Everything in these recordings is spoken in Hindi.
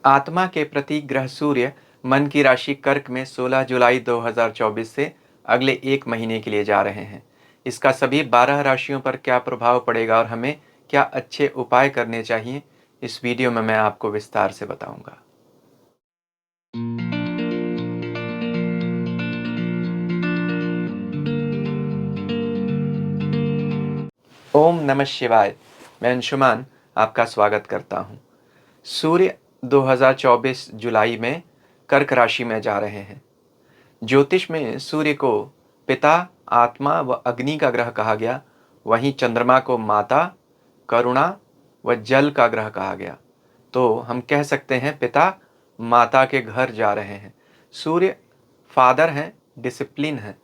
आत्मा के प्रतीक ग्रह सूर्य मन की राशि कर्क में 16 जुलाई 2024 से अगले एक महीने के लिए जा रहे हैं। इसका सभी 12 राशियों पर क्या प्रभाव पड़ेगा और हमें क्या अच्छे उपाय करने चाहिए, इस वीडियो में मैं आपको विस्तार से बताऊंगा। ओम नमः शिवाय। मैं अंशुमान आपका स्वागत करता हूं। सूर्य 2024 जुलाई में कर्क राशि में जा रहे हैं। ज्योतिष में सूर्य को पिता, आत्मा व अग्नि का ग्रह कहा गया। वहीं चंद्रमा को माता, करुणा व जल का ग्रह कहा गया। तो हम कह सकते हैं पिता माता के घर जा रहे हैं। सूर्य फादर हैं, डिसिप्लिन है।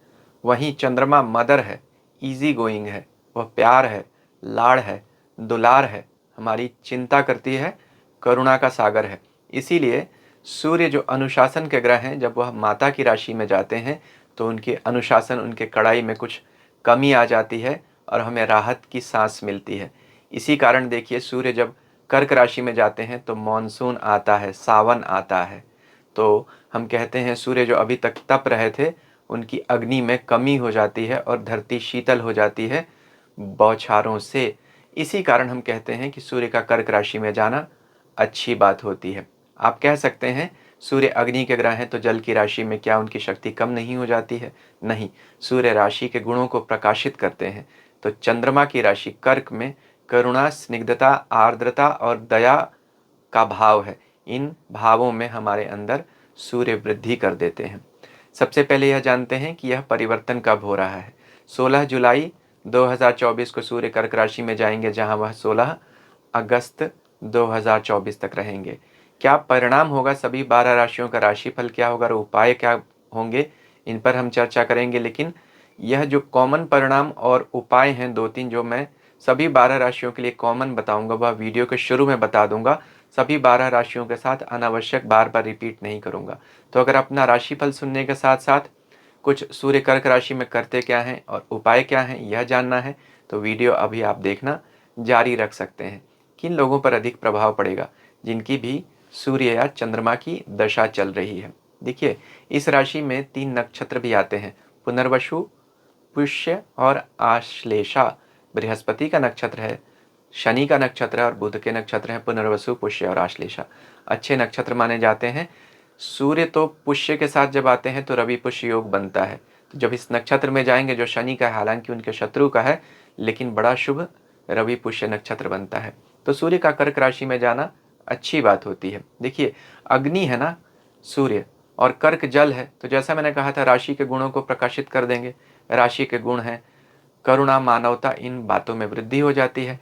वहीं चंद्रमा मदर है, इजी गोइंग है, वह प्यार है, लाड़ है, दुलार है, हमारी चिंता करती है, करुणा का सागर है। इसीलिए सूर्य जो अनुशासन के ग्रह हैं, जब वह माता की राशि में जाते हैं तो उनके अनुशासन, उनके कड़ाई में कुछ कमी आ जाती है और हमें राहत की सांस मिलती है। इसी कारण देखिए, सूर्य जब कर्क राशि में जाते हैं तो मॉनसून आता है, सावन आता है। तो हम कहते हैं सूर्य जो अभी तक तप रहे थे, उनकी अग्नि में कमी हो जाती है और धरती शीतल हो जाती है बौछारों से। इसी कारण हम कहते हैं कि सूर्य का कर्क राशि में जाना अच्छी बात होती है। आप कह सकते हैं सूर्य अग्नि के ग्रह हैं तो जल की राशि में क्या उनकी शक्ति कम नहीं हो जाती है? नहीं, सूर्य राशि के गुणों को प्रकाशित करते हैं। तो चंद्रमा की राशि कर्क में करुणा, स्निग्धता, आर्द्रता और दया का भाव है। इन भावों में हमारे अंदर सूर्य वृद्धि कर देते हैं। सबसे पहले यह जानते हैं कि यह परिवर्तन कब हो रहा है। 16 जुलाई 2024 को सूर्य कर्क राशि में जाएंगे, जहां वह 16 अगस्त 2024 तक रहेंगे। क्या परिणाम होगा, सभी 12 राशियों का राशिफल क्या होगा और उपाय क्या होंगे, इन पर हम चर्चा करेंगे। लेकिन यह जो कॉमन परिणाम और उपाय हैं दो तीन, जो मैं सभी 12 राशियों के लिए कॉमन बताऊंगा, वह वीडियो के शुरू में बता दूंगा। सभी 12 राशियों के साथ अनावश्यक बार बार रिपीट नहीं करूंगा। तो अगर अपना राशिफल सुनने के साथ साथ कुछ सूर्य कर्क राशि में करते क्या हैं और उपाय क्या हैं यह जानना है, तो वीडियो अभी आप देखना जारी रख सकते हैं। किन लोगों पर अधिक प्रभाव पड़ेगा? जिनकी भी सूर्य या चंद्रमा की दशा चल रही है। देखिए, इस राशि में 3 नक्षत्र भी आते हैं, पुनर्वसु, पुष्य और आश्लेषा। बृहस्पति का नक्षत्र है, शनि का नक्षत्र है और बुध के नक्षत्र हैं पुनर्वसु, पुष्य और आश्लेषा। अच्छे नक्षत्र माने जाते हैं। सूर्य तो पुष्य के साथ जब आते हैं तो रवि पुष्य योग बनता है। तो जब इस नक्षत्र में जाएंगे, जो शनि का है, हालांकि उनके शत्रु का है, लेकिन बड़ा शुभ रवि पुष्य नक्षत्र बनता है। तो सूर्य का कर्क राशि में जाना अच्छी बात होती है। देखिए, अग्नि है ना सूर्य, और कर्क जल है, तो जैसा मैंने कहा था राशि के गुणों को प्रकाशित कर देंगे। राशि के गुण हैं करुणा, मानवता, इन बातों में वृद्धि हो जाती है।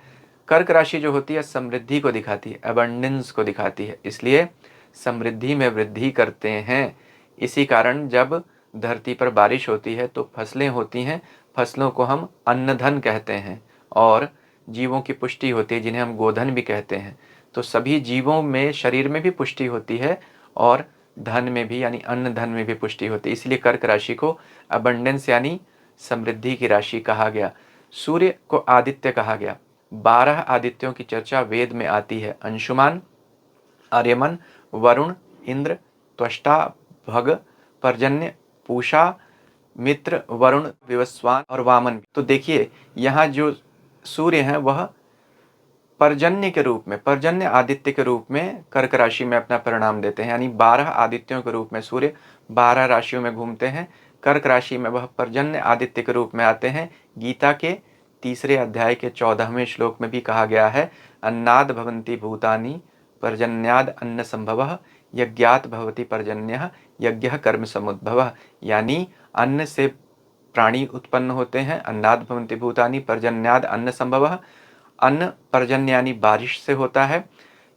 कर्क राशि जो होती है समृद्धि को दिखाती है, अबंडेंस को दिखाती है, इसलिए समृद्धि में वृद्धि करते हैं। इसी कारण जब धरती पर बारिश होती है तो फसलें होती हैं, फसलों को हम अन्नधन कहते हैं, और जीवों की पुष्टि होती है जिन्हें हम गोधन भी कहते हैं। तो सभी जीवों में, शरीर में भी पुष्टि होती है और धन में भी, यानी अन्न धन में भी पुष्टि होती है। इसलिए कर्क राशि को अबंडेंस यानी समृद्धि की राशि कहा गया। सूर्य को आदित्य कहा गया। 12 आदित्यों की चर्चा वेद में आती है, अंशुमान, आर्यमन, वरुण, इंद्र, त्वष्टा, भग, पर्जन्य, पूषा, मित्र, वरुण, विवस्वान और वामन। तो देखिए, यहाँ जो सूर्य हैं वह पर्जन्य के रूप में, पर्जन्य आदित्य के रूप में कर्क राशि में अपना परिणाम देते हैं। यानी 12 आदित्यों के रूप में सूर्य 12 राशियों में घूमते हैं। कर्क राशि में वह पर्जन्य आदित्य के रूप में आते हैं। गीता के 3 अध्याय के 14वें श्लोक में भी कहा गया है, अन्नाद भवन्ति भूतानि पर्जन्याद अन्न संभवः, यज्ञात भवति पर्जन्यः, यज्ञः कर्म समुद्भवः। यानी अन्न से प्राणी उत्पन्न होते हैं, अन्नाद भवन्ति भूतानि पर्जन्याद अन्न संभवः, अन्न पर्जन्य यानी बारिश से होता है,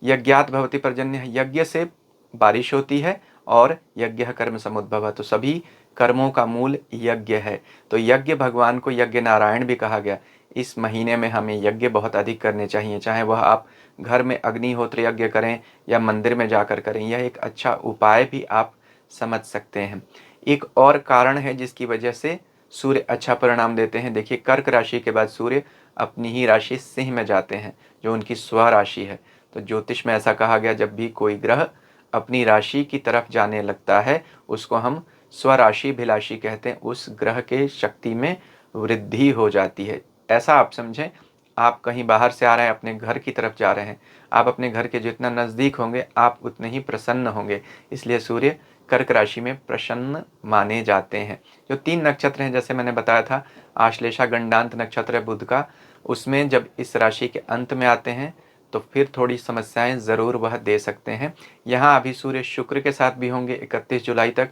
यज्ञात भवति पर्जन्य, यज्ञ से बारिश होती है, और यज्ञ कर्म समुद्भव, तो सभी कर्मों का मूल यज्ञ है। तो यज्ञ भगवान को यज्ञ नारायण भी कहा गया। इस महीने में हमें यज्ञ बहुत अधिक करने चाहिए, चाहे वह आप घर में अग्निहोत्र यज्ञ करें या मंदिर में जाकर करें, यह एक अच्छा उपाय भी आप समझ सकते हैं। एक और कारण है जिसकी वजह से सूर्य अच्छा परिणाम देते हैं। देखिए, कर्क राशि के बाद सूर्य अपनी ही राशि सिंह में जाते हैं, जो उनकी स्व राशि है। तो ज्योतिष में ऐसा कहा गया, जब भी कोई ग्रह अपनी राशि की तरफ जाने लगता है, उसको हम स्वराशि भिलाषी कहते हैं। उस ग्रह के शक्ति में वृद्धि हो जाती है। ऐसा आप समझें, आप कहीं बाहर से आ रहे हैं, अपने घर की तरफ जा रहे हैं, आप अपने घर के जितना नज़दीक होंगे आप उतने ही प्रसन्न होंगे। इसलिए सूर्य कर्क राशि में प्रसन्न माने जाते हैं। जो 3 नक्षत्र हैं, जैसे मैंने बताया था, आश्लेषा गंडांत नक्षत्र है बुध का, उसमें जब इस राशि के अंत में आते हैं तो फिर थोड़ी समस्याएं ज़रूर वह दे सकते हैं। यहाँ अभी सूर्य शुक्र के साथ भी होंगे 31 जुलाई तक।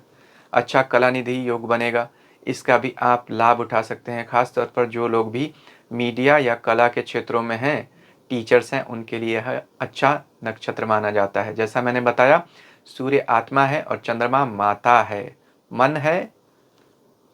अच्छा कलानिधि योग बनेगा, इसका भी आप लाभ उठा सकते हैं। खास तौर पर जो लोग भी मीडिया या कला के क्षेत्रों में हैं, टीचर्स हैं, उनके लिए यह अच्छा नक्षत्र माना जाता है। जैसा मैंने बताया, सूर्य आत्मा है और चंद्रमा माता है। मन है,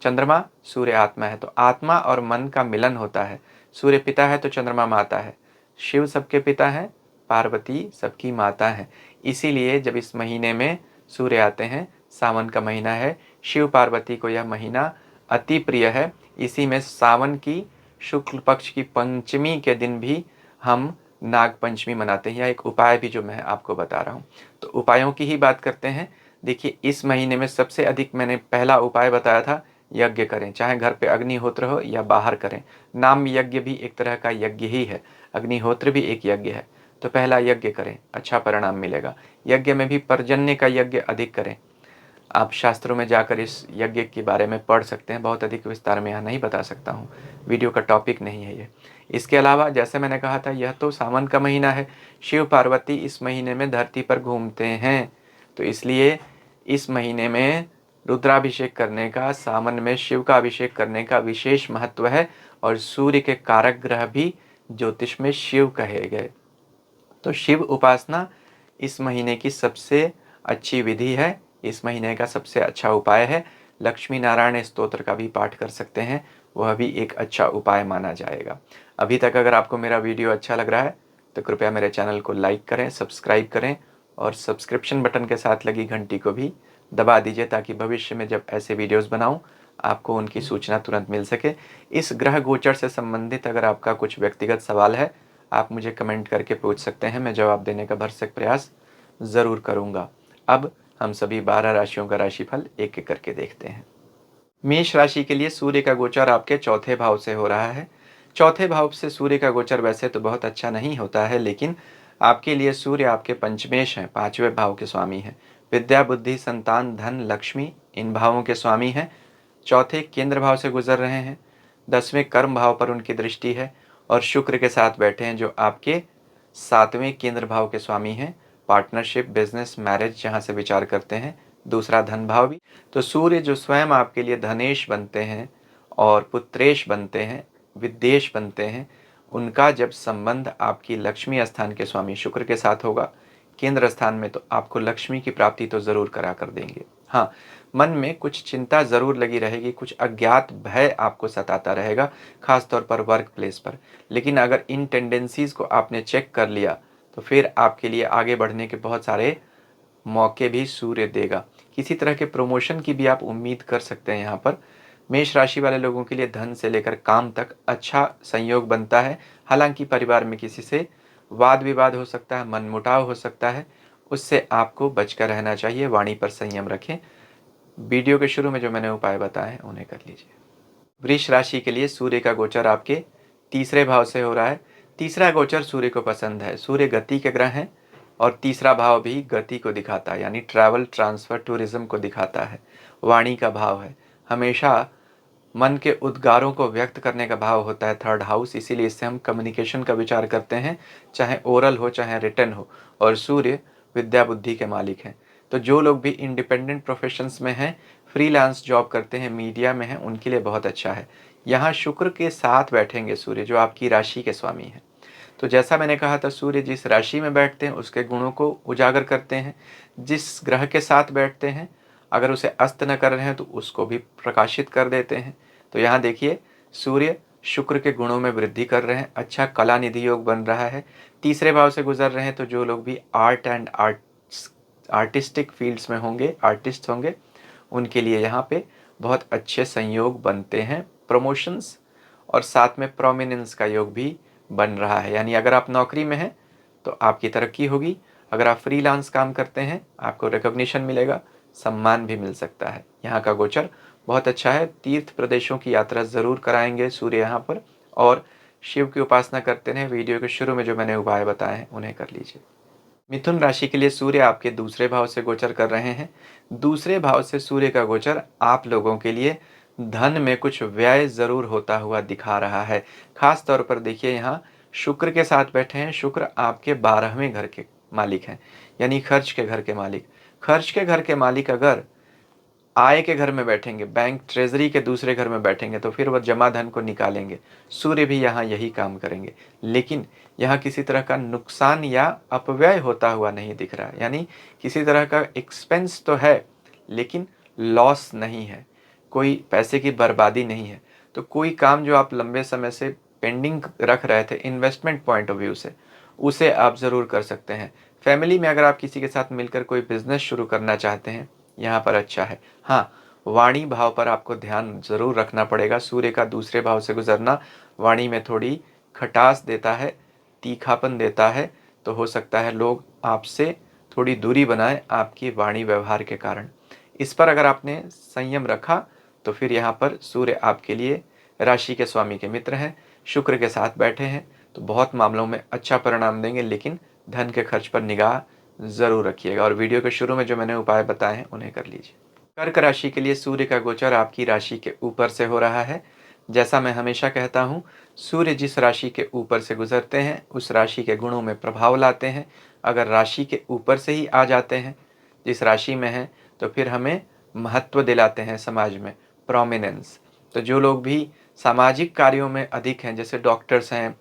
चंद्रमा, सूर्य आत्मा है, तो आत्मा और मन का मिलन होता है। सूर्य पिता है तो चंद्रमा माता है। शिव सबके पिता है, पार्वती सबकी माता है। इसीलिए जब इस महीने में सूर्य आते हैं, सावन का महीना है, शिव पार्वती को यह महीना अति प्रिय है। इसी में सावन की शुक्ल पक्ष की पंचमी के दिन भी हम नाग पंचमी मनाते हैं। यह एक उपाय भी जो मैं आपको बता रहा हूँ। तो उपायों की ही बात करते हैं। देखिए, इस महीने में सबसे अधिक मैंने पहला उपाय बताया था, यज्ञ करें, चाहे घर पे अग्निहोत्र हो या बाहर करें। नाम यज्ञ भी एक तरह का यज्ञ ही है, अग्निहोत्र भी एक यज्ञ है। तो पहला यज्ञ करें, अच्छा परिणाम मिलेगा। यज्ञ में भी पर्जन्य का यज्ञ अधिक करें। आप शास्त्रों में जाकर इस यज्ञ के बारे में पढ़ सकते हैं, बहुत अधिक विस्तार में यहाँ नहीं बता सकता हूँ, वीडियो का टॉपिक नहीं है ये। इसके अलावा जैसे मैंने कहा था, यह तो सावन का महीना है, शिव पार्वती इस महीने में धरती पर घूमते हैं, तो इसलिए इस महीने में रुद्राभिषेक करने का, सावन में शिव का अभिषेक करने का विशेष महत्व है। और सूर्य के कारक ग्रह भी ज्योतिष में शिव कहे गए, तो शिव उपासना इस महीने की सबसे अच्छी विधि है, इस महीने का सबसे अच्छा उपाय है। लक्ष्मी नारायण स्तोत्र का भी पाठ कर सकते हैं, वह भी एक अच्छा उपाय माना जाएगा। अभी तक अगर आपको मेरा वीडियो अच्छा लग रहा है तो कृपया मेरे चैनल को लाइक करें, सब्सक्राइब करें और सब्सक्रिप्शन बटन के साथ लगी घंटी को भी दबा दीजिए, ताकि भविष्य में जब ऐसे वीडियोस बनाऊं आपको उनकी सूचना तुरंत मिल सके। इस ग्रह गोचर से संबंधित अगर आपका कुछ व्यक्तिगत सवाल है, आप मुझे कमेंट करके पूछ सकते हैं, मैं जवाब देने का भरसक प्रयास ज़रूर करूँगा। अब हम सभी 12 राशियों का राशिफल एक एक करके देखते हैं। मेष राशि के लिए सूर्य का गोचर आपके चौथे भाव से हो रहा है। चौथे भाव से सूर्य का गोचर वैसे तो बहुत अच्छा नहीं होता है, लेकिन आपके लिए सूर्य आपके पंचमेश हैं, 5वें भाव के स्वामी हैं। विद्या, बुद्धि, संतान, धन, लक्ष्मी इन भावों के स्वामी हैं। चौथे केंद्र भाव से गुजर रहे हैं, 10वें कर्म भाव पर उनकी दृष्टि है और शुक्र के साथ बैठे हैं, जो आपके 7वें केंद्र भाव के स्वामी हैं। पार्टनरशिप, बिजनेस, मैरिज जहाँ से विचार करते हैं, दूसरा धन भाव भी। तो सूर्य जो स्वयं आपके लिए धनेश बनते हैं और पुत्रेश बनते हैं, विद्वेश बनते हैं, उनका जब संबंध आपकी लक्ष्मी स्थान के स्वामी शुक्र के साथ होगा, केंद्र स्थान में, तो आपको लक्ष्मी की प्राप्ति तो ज़रूर करा कर देंगे। हाँ, मन में कुछ चिंता ज़रूर लगी रहेगी, कुछ अज्ञात भय आपको सताता रहेगा, खास तौर पर वर्क प्लेस पर। लेकिन अगर इन टेंडेंसीज़ को आपने चेक कर लिया तो फिर आपके लिए आगे बढ़ने के बहुत सारे मौके भी सूर्य देगा। किसी तरह के प्रमोशन की भी आप उम्मीद कर सकते हैं। यहाँ पर मेष राशि वाले लोगों के लिए धन से लेकर काम तक अच्छा संयोग बनता है। हालांकि परिवार में किसी से वाद विवाद हो सकता है, मनमुटाव हो सकता है, उससे आपको बचकर रहना चाहिए। वाणी पर संयम रखें। वीडियो के शुरू में जो मैंने उपाय बताए उन्हें कर लीजिए। वृष राशि के लिए सूर्य का गोचर आपके तीसरे भाव से हो रहा है। तीसरा गोचर सूर्य को पसंद है। सूर्य गति के ग्रह हैं और तीसरा भाव भी गति को दिखाता है, यानी ट्रैवल, ट्रांसफ़र, टूरिज्म को दिखाता है। वाणी का भाव है, हमेशा मन के उद्गारों को व्यक्त करने का भाव होता है थर्ड हाउस, इसीलिए इससे हम कम्युनिकेशन का विचार करते हैं, चाहे ओरल हो चाहे रिटन हो। और सूर्य विद्या बुद्धि के मालिक हैं। तो जो लोग भी इंडिपेंडेंट प्रोफेशंस में हैं, फ्रीलांस जॉब करते हैं, मीडिया में हैं, उनके लिए बहुत अच्छा है। यहाँ शुक्र के साथ बैठेंगे सूर्य, जो आपकी राशि के स्वामी हैं। तो जैसा मैंने कहा था, सूर्य जिस राशि में बैठते हैं उसके गुणों को उजागर करते हैं। जिस ग्रह के साथ बैठते हैं, अगर उसे अस्त न कर रहे हैं तो उसको भी प्रकाशित कर देते हैं। तो यहाँ देखिए, सूर्य शुक्र के गुणों में वृद्धि कर रहे हैं, अच्छा कला निधि योग बन रहा है। तीसरे भाव से गुजर रहे हैं, तो जो लोग भी आर्ट एंड आर्टिस्टिक फील्ड्स में होंगे, आर्टिस्ट होंगे, उनके लिए यहाँ पे बहुत अच्छे संयोग बनते हैं। प्रमोशंस और साथ में प्रोमिनेंस का योग भी बन रहा है, यानी अगर आप नौकरी में हैं तो आपकी तरक्की होगी। अगर आप फ्रीलांस काम करते हैं आपको रिकॉग्निशन मिलेगा, सम्मान भी मिल सकता है। यहाँ का गोचर बहुत अच्छा है। तीर्थ प्रदेशों की यात्रा ज़रूर कराएंगे सूर्य यहाँ पर, और शिव की उपासना करते रहें। वीडियो के शुरू में जो मैंने उपाय बताए हैं उन्हें कर लीजिए। मिथुन राशि के लिए सूर्य आपके दूसरे भाव से गोचर कर रहे हैं। दूसरे भाव से सूर्य का गोचर आप लोगों के लिए धन में कुछ व्यय ज़रूर होता हुआ दिखा रहा है। खास तौर पर देखिए, यहाँ शुक्र के साथ बैठे हैं। शुक्र आपके 12वें घर के मालिक हैं, यानी खर्च के घर के मालिक। खर्च के घर के मालिक अगर आय के घर में बैठेंगे, बैंक ट्रेजरी के दूसरे घर में बैठेंगे, तो फिर वह जमा धन को निकालेंगे। सूर्य भी यहाँ यही काम करेंगे, लेकिन यहाँ किसी तरह का नुकसान या अपव्यय होता हुआ नहीं दिख रहा है। यानी किसी तरह का एक्सपेंस तो है लेकिन लॉस नहीं है, कोई पैसे की बर्बादी नहीं है। तो कोई काम जो आप लंबे समय से पेंडिंग रख रहे थे इन्वेस्टमेंट पॉइंट ऑफ व्यू से, उसे आप ज़रूर कर सकते हैं। फैमिली में अगर आप किसी के साथ मिलकर कोई बिजनेस शुरू करना चाहते हैं, यहाँ पर अच्छा है। हाँ, वाणी भाव पर आपको ध्यान ज़रूर रखना पड़ेगा। सूर्य का दूसरे भाव से गुजरना वाणी में थोड़ी खटास देता है, तीखापन देता है। तो हो सकता है लोग आपसे थोड़ी दूरी बनाएं आपकी वाणी व्यवहार के कारण। इस पर अगर आपने संयम रखा तो फिर यहाँ पर सूर्य आपके लिए राशि के स्वामी के मित्र हैं, शुक्र के साथ बैठे हैं, तो बहुत मामलों में अच्छा परिणाम देंगे। लेकिन धन के खर्च पर निगाह ज़रूर रखिएगा, और वीडियो के शुरू में जो मैंने उपाय बताए हैं उन्हें कर लीजिए। कर्क राशि के लिए सूर्य का गोचर आपकी राशि के ऊपर से हो रहा है। जैसा मैं हमेशा कहता हूँ, सूर्य जिस राशि के ऊपर से गुजरते हैं उस राशि के गुणों में प्रभाव लाते हैं। अगर राशि के ऊपर से ही आ जाते हैं जिस राशि में हैं, तो फिर हमें महत्व दिलाते हैं समाज में, प्रोमिनेंस। तो जो लोग भी सामाजिक कार्यों में अधिक हैं, जैसे डॉक्टर्स हैं,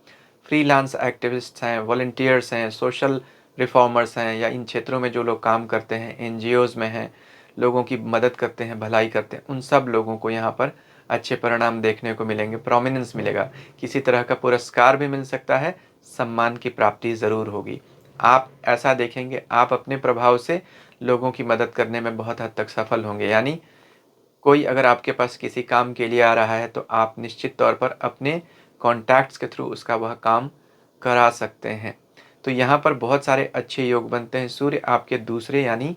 फ्रीलांस एक्टिविस्ट्स हैं, वॉलंटियर्स हैं, सोशल रिफॉर्मर्स हैं, या इन क्षेत्रों में जो लोग काम करते हैं, एनजीओज़ में हैं, लोगों की मदद करते हैं, भलाई करते हैं, उन सब लोगों को यहाँ पर अच्छे परिणाम देखने को मिलेंगे, प्रोमिनेंस मिलेगा। किसी तरह का पुरस्कार भी मिल सकता है, सम्मान की प्राप्ति ज़रूर होगी। आप ऐसा देखेंगे, आप अपने प्रभाव से लोगों की मदद करने में बहुत हद तक सफल होंगे। यानी कोई अगर आपके पास किसी काम के लिए आ रहा है तो आप निश्चित तौर पर अपने कॉन्टैक्ट्स के थ्रू उसका वह काम करा सकते हैं। तो यहाँ पर बहुत सारे अच्छे योग बनते हैं। सूर्य आपके दूसरे यानी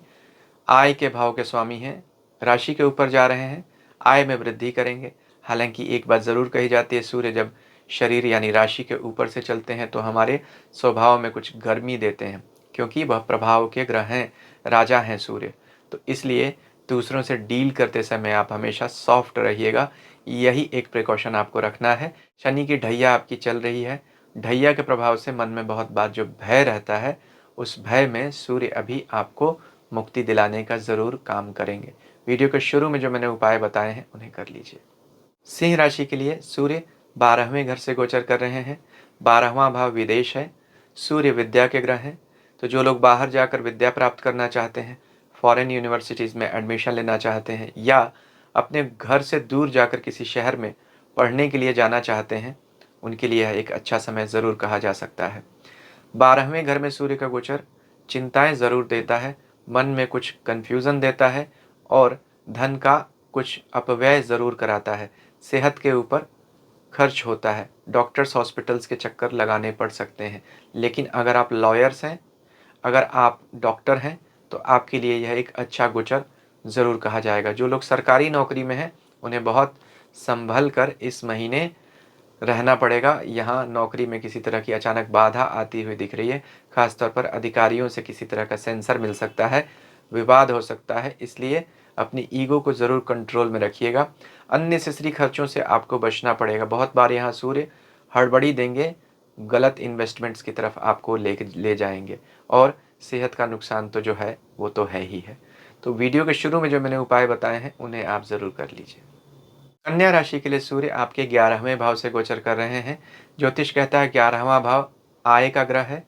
आय के भाव के स्वामी हैं, राशि के ऊपर जा रहे हैं, आय में वृद्धि करेंगे। हालांकि एक बात ज़रूर कही जाती है, सूर्य जब शरीर यानी राशि के ऊपर से चलते हैं तो हमारे स्वभाव में कुछ गर्मी देते हैं, क्योंकि वह प्रभाव के ग्रह हैं, राजा हैं सूर्य। तो इसलिए दूसरों से डील करते समय आप हमेशा सॉफ्ट रहिएगा, यही एक प्रिकॉशन आपको रखना है। शनि की ढैया आपकी चल रही है, ढैया के प्रभाव से मन में बहुत बार जो भय रहता है, उस भय में सूर्य अभी आपको मुक्ति दिलाने का ज़रूर काम करेंगे। वीडियो के शुरू में जो मैंने उपाय बताए हैं उन्हें कर लीजिए। सिंह राशि के लिए सूर्य 12वें घर से गोचर कर रहे हैं। 12वां भाव विदेश है, सूर्य विद्या के ग्रह हैं। तो जो लोग बाहर जाकर विद्या प्राप्त करना चाहते हैं, फॉरेन यूनिवर्सिटीज़ में एडमिशन लेना चाहते हैं, या अपने घर से दूर जाकर किसी शहर में पढ़ने के लिए जाना चाहते हैं, उनके लिए यह एक अच्छा समय ज़रूर कहा जा सकता है। 12वें घर में सूर्य का गोचर चिंताएं ज़रूर देता है, मन में कुछ कन्फ्यूज़न देता है, और धन का कुछ अपव्यय ज़रूर कराता है। सेहत के ऊपर खर्च होता है, डॉक्टर्स हॉस्पिटल्स के चक्कर लगाने पड़ सकते हैं। लेकिन अगर आप लॉयर्स हैं, अगर आप डॉक्टर हैं, तो आपके लिए यह एक अच्छा गोचर ज़रूर कहा जाएगा। जो लोग सरकारी नौकरी में हैं उन्हें बहुत संभल कर इस महीने रहना पड़ेगा। यहाँ नौकरी में किसी तरह की अचानक बाधा आती हुई दिख रही है। खासतौर पर अधिकारियों से किसी तरह का सेंसर मिल सकता है, विवाद हो सकता है, इसलिए अपनी ईगो को ज़रूर कंट्रोल में रखिएगा। अननेसेसरी खर्चों से आपको बचना पड़ेगा। बहुत बार यहाँ सूर्य हड़बड़ी देंगे, गलत इन्वेस्टमेंट्स की तरफ आपको ले जाएंगे, और सेहत का नुकसान तो जो है वो तो है ही है। तो वीडियो के शुरू में जो मैंने उपाय बताए हैं उन्हें आप ज़रूर कर लीजिए। कन्या राशि के लिए सूर्य आपके 11वें भाव से गोचर कर रहे हैं। ज्योतिष कहता है 11वां भाव आय का ग्रह है।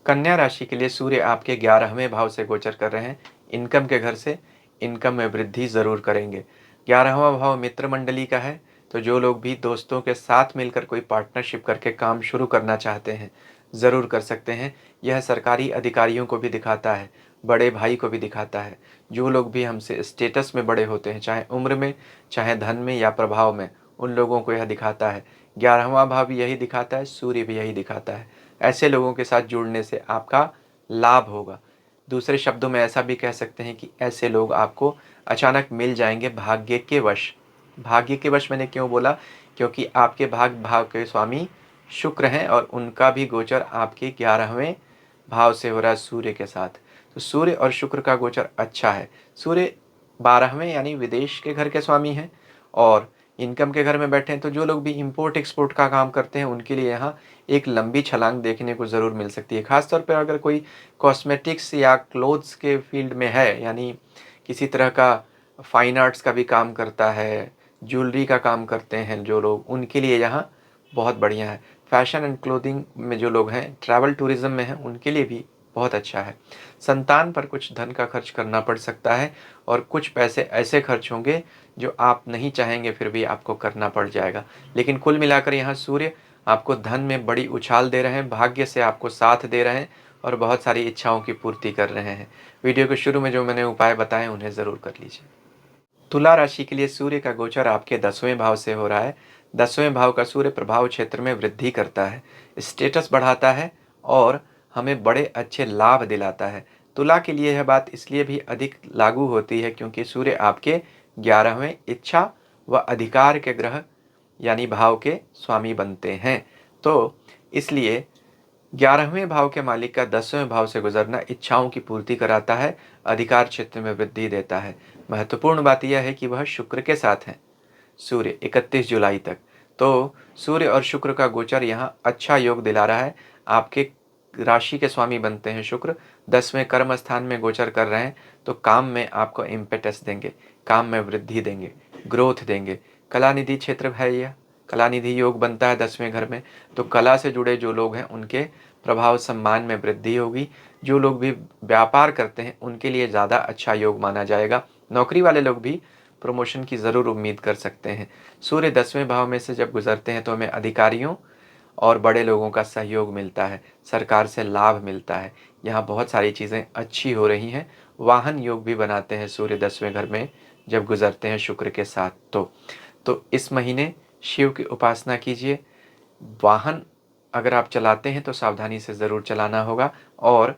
कन्या राशि के लिए सूर्य आपके 11वें भाव से गोचर कर रहे हैं। इनकम के घर से इनकम में वृद्धि ज़रूर करेंगे। 11वां भाव मित्र मंडली का है, तो जो लोग भी दोस्तों के साथ मिलकर कोई पार्टनरशिप करके काम शुरू करना चाहते हैं, ज़रूर कर सकते हैं। यह सरकारी अधिकारियों को भी दिखाता है, बड़े भाई को भी दिखाता है। जो लोग भी हमसे स्टेटस में बड़े होते हैं, चाहे उम्र में, चाहे धन में या प्रभाव में, उन लोगों को यह दिखाता है 11वां भाव भी यही दिखाता है, सूर्य भी यही दिखाता है। ऐसे लोगों के साथ जुड़ने से आपका लाभ होगा। दूसरे शब्दों में ऐसा भी कह सकते हैं कि ऐसे लोग आपको अचानक मिल जाएंगे भाग्य के वश। भाग्य के वश मैंने क्यों बोला? क्योंकि आपके भाव के स्वामी शुक्र हैं और उनका भी गोचर आपके 11वें भाव से हो रहा है सूर्य के साथ। तो सूर्य और शुक्र का गोचर अच्छा है। सूर्य 12वें यानी विदेश के घर के स्वामी हैं और इनकम के घर में बैठे हैं। तो जो लोग भी इंपोर्ट एक्सपोर्ट का काम करते हैं उनके लिए यहाँ एक लंबी छलांग देखने को ज़रूर मिल सकती है। खासतौर पर अगर कोई कॉस्मेटिक्स या क्लोथ्स के फील्ड में है, यानी किसी तरह का फाइन आर्ट्स का भी काम करता है, ज्वेलरी का काम करते हैं जो लोग, उनके लिए यहाँ बहुत बढ़िया है। फैशन एंड क्लोथिंग में जो लोग हैं, ट्रैवल टूरिज्म में हैं, उनके लिए भी बहुत अच्छा है। संतान पर कुछ धन का खर्च करना पड़ सकता है और कुछ पैसे ऐसे खर्च होंगे जो आप नहीं चाहेंगे फिर भी आपको करना पड़ जाएगा। लेकिन कुल मिलाकर यहाँ सूर्य आपको धन में बड़ी उछाल दे रहे हैं, भाग्य से आपको साथ दे रहे हैं और बहुत सारी इच्छाओं की पूर्ति कर रहे हैं। वीडियो के शुरू में जो मैंने उपाय बताए उन्हें ज़रूर कर लीजिए। तुला राशि के लिए सूर्य का गोचर आपके 10वें भाव से हो रहा है। 10वें भाव का सूर्य प्रभाव क्षेत्र में वृद्धि करता है, स्टेटस बढ़ाता है और हमें बड़े अच्छे लाभ दिलाता है। तुला के लिए यह बात इसलिए भी अधिक लागू होती है क्योंकि सूर्य आपके 11वें इच्छा व अधिकार के ग्रह यानी भाव के स्वामी बनते हैं। तो इसलिए 11वें भाव के मालिक का 10वें भाव से गुजरना इच्छाओं की पूर्ति कराता है, अधिकार क्षेत्र में वृद्धि देता है। महत्वपूर्ण बात यह है कि वह शुक्र के साथ है, सूर्य 31 जुलाई तक। तो सूर्य और शुक्र का गोचर यहाँ अच्छा योग दिला रहा है। आपके राशि के स्वामी बनते हैं शुक्र, 10वें कर्म स्थान में गोचर कर रहे हैं, तो काम में आपको इम्पेटस देंगे, काम में वृद्धि देंगे, ग्रोथ देंगे। कलानिधि क्षेत्र है यह, कलानिधि योग बनता है 10वें घर में, तो कला से जुड़े जो लोग हैं उनके प्रभाव सम्मान में वृद्धि होगी। जो लोग भी व्यापार करते हैं उनके लिए ज़्यादा अच्छा योग माना जाएगा। नौकरी वाले लोग भी प्रमोशन की ज़रूर उम्मीद कर सकते हैं। सूर्य 10वें भाव में से जब गुजरते हैं तो हमें अधिकारियों और बड़े लोगों का सहयोग मिलता है, सरकार से लाभ मिलता है। यहाँ बहुत सारी चीज़ें अच्छी हो रही हैं। वाहन योग भी बनाते हैं सूर्य 10वें घर में जब गुजरते हैं शुक्र के साथ। तो इस महीने शिव की उपासना कीजिए। वाहन अगर आप चलाते हैं तो सावधानी से ज़रूर चलाना होगा और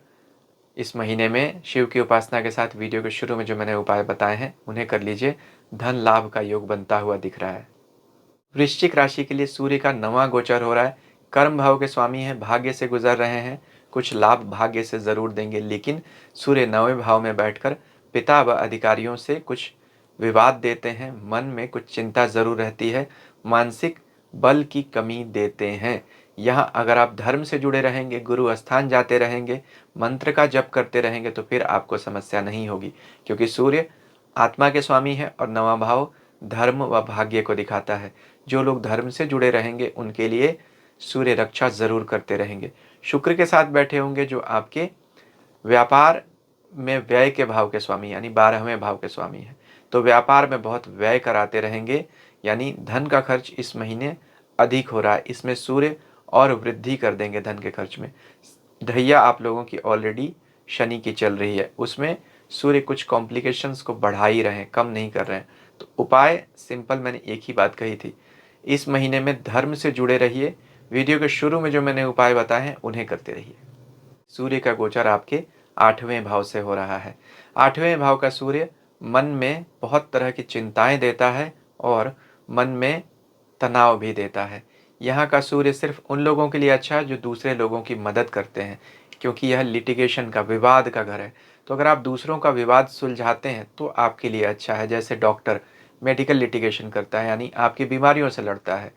इस महीने में शिव की उपासना के साथ वीडियो के शुरू में जो मैंने उपाय बताए हैं उन्हें कर लीजिए। धन लाभ का योग बनता हुआ दिख रहा है। वृश्चिक राशि के लिए सूर्य का 9वां गोचर हो रहा है। कर्म भाव के स्वामी हैं, भाग्य से गुजर रहे हैं, कुछ लाभ भाग्य से ज़रूर देंगे। लेकिन सूर्य 9वें भाव में बैठकर पिता व अधिकारियों से कुछ विवाद देते हैं, मन में कुछ चिंता ज़रूर रहती है, मानसिक बल की कमी देते हैं। यहाँ अगर आप धर्म से जुड़े रहेंगे, गुरु स्थान जाते रहेंगे, मंत्र का जप करते रहेंगे तो फिर आपको समस्या नहीं होगी, क्योंकि सूर्य आत्मा के स्वामी है और 9वां भाव धर्म व भाग्य को दिखाता है। जो लोग धर्म से जुड़े रहेंगे उनके लिए सूर्य रक्षा ज़रूर करते रहेंगे। शुक्र के साथ बैठे होंगे जो आपके व्यापार में व्यय के भाव के स्वामी यानी 12वें भाव के स्वामी हैं, तो व्यापार में बहुत व्यय कराते रहेंगे, यानी धन का खर्च इस महीने अधिक हो रहा है। इसमें सूर्य और वृद्धि कर देंगे धन के खर्च में। ढैया आप लोगों की ऑलरेडी शनि की चल रही है, उसमें सूर्य कुछ कॉम्प्लिकेशंस को बढ़ा ही रहे हैं, कम नहीं कर रहे हैं। तो उपाय सिंपल, मैंने एक ही बात कही थी, इस महीने में धर्म से जुड़े रहिए। वीडियो के शुरू में जो मैंने उपाय बताए हैं उन्हें करते रहिए। सूर्य का गोचर आपके 8वें भाव से हो रहा है। 8वें भाव का सूर्य मन में बहुत तरह की चिंताएं देता है और मन में तनाव भी देता है। यहाँ का सूर्य सिर्फ उन लोगों के लिए अच्छा है जो दूसरे लोगों की मदद करते हैं, क्योंकि यह लिटिगेशन का, विवाद का घर है। तो अगर आप दूसरों का विवाद सुलझाते हैं तो आपके लिए अच्छा है। जैसे डॉक्टर मेडिकल लिटिगेशन करता है यानी आपकी बीमारियों से लड़ता है,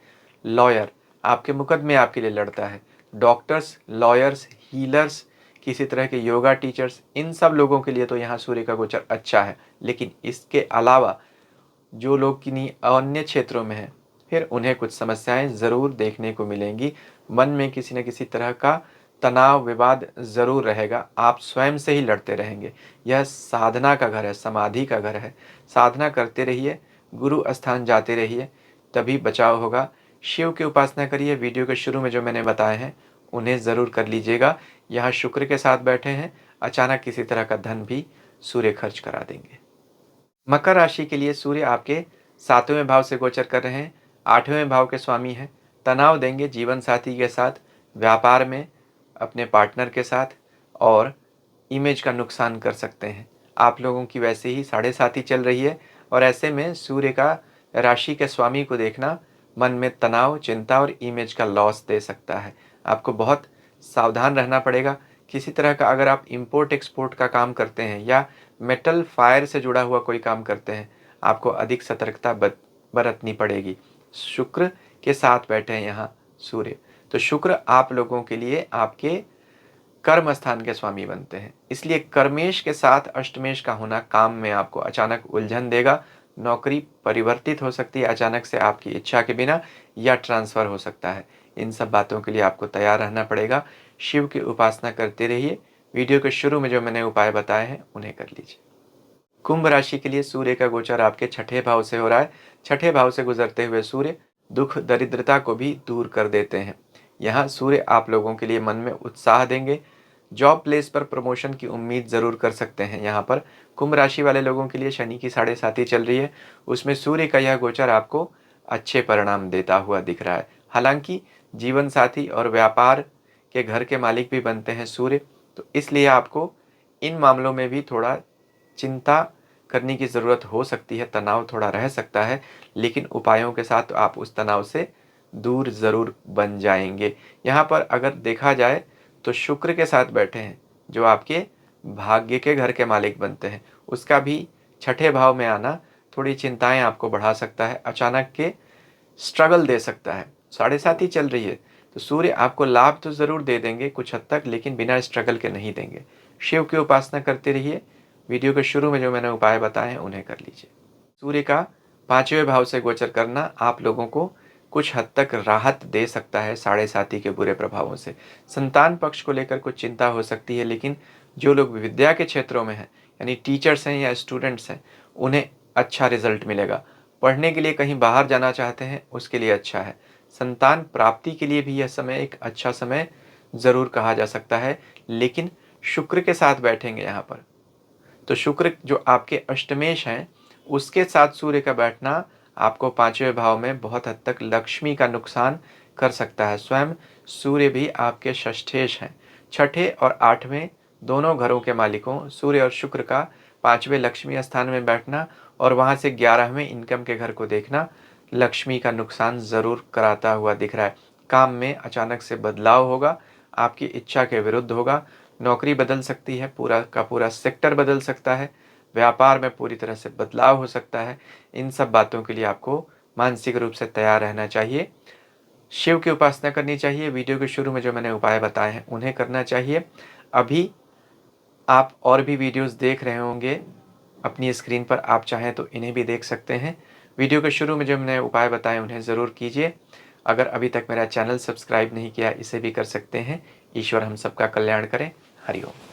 लॉयर आपके मुकदमे आपके लिए लड़ता है, डॉक्टर्स, लॉयर्स, हीलर्स, किसी तरह के योगा टीचर्स, इन सब लोगों के लिए तो यहाँ सूर्य का गोचर अच्छा है। लेकिन इसके अलावा जो लोग किन्हीं अन्य क्षेत्रों में हैं फिर उन्हें कुछ समस्याएं ज़रूर देखने को मिलेंगी। मन में किसी न किसी तरह का तनाव, विवाद ज़रूर रहेगा। आप स्वयं से ही लड़ते रहेंगे। यह साधना का घर है, समाधि का घर है। साधना करते रहिए, गुरु स्थान जाते रहिए, तभी बचाव होगा। शिव की उपासना करिए। वीडियो के शुरू में जो मैंने बताए हैं उन्हें ज़रूर कर लीजिएगा। यहाँ शुक्र के साथ बैठे हैं, अचानक किसी तरह का धन भी सूर्य खर्च करा देंगे। मकर राशि के लिए सूर्य आपके 7वें भाव से गोचर कर रहे हैं। 8वें भाव के स्वामी हैं, तनाव देंगे जीवन साथी के साथ, व्यापार में, अपने पार्टनर के साथ, और इमेज का नुकसान कर सकते हैं। आप लोगों की वैसे ही 7.5 चल रही है और ऐसे में सूर्य का राशि के स्वामी को देखना मन में तनाव, चिंता और इमेज का लॉस दे सकता है। आपको बहुत सावधान रहना पड़ेगा। किसी तरह का अगर आप इंपोर्ट एक्सपोर्ट का काम करते हैं या मेटल फायर से जुड़ा हुआ कोई काम करते हैं, आपको अधिक सतर्कता बरतनी पड़ेगी। शुक्र के साथ बैठे हैं यहाँ सूर्य, तो शुक्र आप लोगों के लिए आपके कर्म स्थान के स्वामी बनते हैं। इसलिए कर्मेश के साथ अष्टमेश का होना काम में आपको अचानक उलझन देगा। नौकरी परिवर्तित हो सकती है अचानक से आपकी इच्छा के बिना, या ट्रांसफर हो सकता है। इन सब बातों के लिए आपको तैयार रहना पड़ेगा। शिव की उपासना करते रहिए। वीडियो के शुरू में जो मैंने उपाय बताए हैं उन्हें कर लीजिए। कुंभ राशि के लिए सूर्य का गोचर आपके 6ठे भाव से हो रहा है। 6ठे भाव से गुजरते हुए सूर्य दुख दरिद्रता को भी दूर कर देते हैं। यहाँ सूर्य आप लोगों के लिए मन में उत्साह देंगे। जॉब प्लेस पर प्रमोशन की उम्मीद जरूर कर सकते हैं। यहाँ पर कुंभ राशि वाले लोगों के लिए शनि की 7.5 चल रही है, उसमें सूर्य का यह गोचर आपको अच्छे परिणाम देता हुआ दिख रहा है। हालांकि जीवन साथी और व्यापार के घर के मालिक भी बनते हैं सूर्य, तो इसलिए आपको इन मामलों में भी थोड़ा चिंता करने की ज़रूरत हो सकती है। तनाव थोड़ा रह सकता है, लेकिन उपायों के साथ आप उस तनाव से दूर ज़रूर बन जाएंगे। यहाँ पर अगर देखा जाए तो शुक्र के साथ बैठे हैं जो आपके भाग्य के घर के मालिक बनते हैं, उसका भी 6ठे भाव में आना थोड़ी चिंताएं आपको बढ़ा सकता है, अचानक के स्ट्रगल दे सकता है। 7.5 चल रही है, तो सूर्य आपको लाभ तो ज़रूर दे देंगे कुछ हद तक, लेकिन बिना स्ट्रगल के नहीं देंगे। शिव की उपासना करते रहिए। वीडियो के शुरू में जो मैंने उपाय बताए हैं उन्हें कर लीजिए। सूर्य का 5वें भाव से गोचर करना आप लोगों को कुछ हद तक राहत दे सकता है 7.5 के बुरे प्रभावों से। संतान पक्ष को लेकर कुछ चिंता हो सकती है, लेकिन जो लोग विद्या के क्षेत्रों में हैं, यानी टीचर्स हैं या स्टूडेंट्स हैं, उन्हें अच्छा रिजल्ट मिलेगा। पढ़ने के लिए कहीं बाहर जाना चाहते हैं, उसके लिए अच्छा है। संतान प्राप्ति के लिए भी यह समय एक अच्छा समय ज़रूर कहा जा सकता है, लेकिन शुक्र के साथ बैठेंगे यहाँ पर, तो शुक्र जो आपके अष्टमेश हैं उसके साथ सूर्य का बैठना आपको 5वें भाव में बहुत हद तक लक्ष्मी का नुकसान कर सकता है। स्वयं सूर्य भी आपके षष्ठेश हैं। 6ठे और 8वें दोनों घरों के मालिकों सूर्य और शुक्र का 5वें लक्ष्मी स्थान में बैठना और वहां से 11वें इनकम के घर को देखना लक्ष्मी का नुकसान ज़रूर कराता हुआ दिख रहा है। काम में अचानक से बदलाव होगा, आपकी इच्छा के विरुद्ध होगा। नौकरी बदल सकती है, पूरा का पूरा सेक्टर बदल सकता है, व्यापार में पूरी तरह से बदलाव हो सकता है। इन सब बातों के लिए आपको मानसिक रूप से तैयार रहना चाहिए। शिव की उपासना करनी चाहिए। वीडियो के शुरू में जो मैंने उपाय बताए हैं उन्हें करना चाहिए। अभी आप और भी वीडियोस देख रहे होंगे अपनी स्क्रीन पर, आप चाहें तो इन्हें भी देख सकते हैं। वीडियो के शुरू में जो मैंने उपाय बताए उन्हें ज़रूर कीजिए। अगर अभी तक मेरा चैनल सब्सक्राइब नहीं किया, इसे भी कर सकते हैं। ईश्वर हम सबका कल्याण करें। हरि ओम।